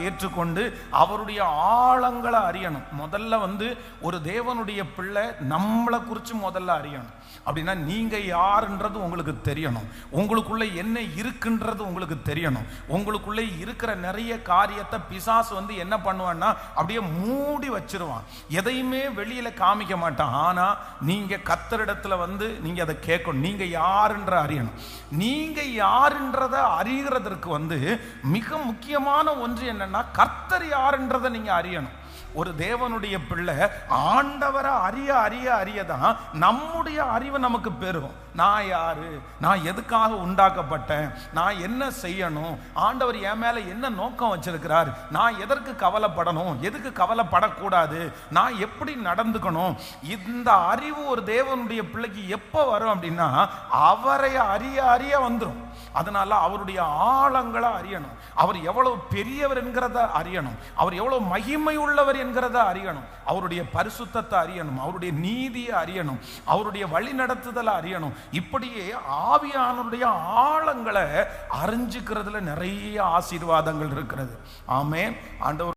ஏற்றுக்கொண்டு அவருடைய ஆழங்களை அறியணும். முதல்ல ஒரு தேவனுடைய பிள்ளை நம்மளை குறித்து முதல்ல அறியணும். அப்படின்னா நீங்க யாருன்றது உங்களுக்கு தெரியணும், உங்களுக்குள்ள என்ன இருக்குன்றது உங்களுக்கு தெரியணும். உங்களுக்குள்ள இருக்கிற நிறைய காரியத்தை பிசாசு என்ன பண்ணுவான்னா அப்படியே மூடி வச்சிருவான், எதையுமே வெளியில காமிக்க மாட்டான். ஆனா நீங்க கர்த்தரிடத்துல நீங்க அதை கேட்கணும். நீங்க யாருன்ற அறியணும். நீங்க யாருன்றத அறிகிறதற்கு மிக முக்கியமான ஒன்று என்னன்னா கர்த்தர் யாருன்றதை நீங்க அறியணும். ஒரு தேவனுடைய பிள்ளை ஆண்டவரை அறிய அறிய அறியதான் நம்முடைய அறிவு நமக்கு பெருகும். நான் யாரு, நான் எதுக்காக உண்டாக்கப்பட்டேன், நான் என்ன செய்யணும், ஆண்டவர் என் மேல என்ன நோக்கம் வச்சிருக்கிறார், நான் எதற்கு கவலைப்படணும், எதுக்கு கவலைப்படக்கூடாது, நான் எப்படி நடந்துக்கணும். இந்த அறிவு ஒரு தேவனுடைய பிள்ளைக்கு எப்போ வரும் அப்படின்னா அவரை அறிய அறிய வந்துடும். அதனால அவருடைய ஆழங்களை அறியணும். அவர் எவ்வளவு பெரியவர் என்கிறத அறியணும், அவர் எவ்வளவு மகிமை உள்ளவர் என்கிறத அறியணும், அவருடைய பரிசுத்தத்தை அறியணும், அவருடைய நீதியை அறியணும், அவருடைய வழி நடத்துதலை அறியணும். இப்படியே ஆவியானவருடைய ஆழங்களை அறிஞ்சுக்கிறதுல நிறைய ஆசீர்வாதங்கள் இருக்கிறது. ஆமென். ஆண்டவர்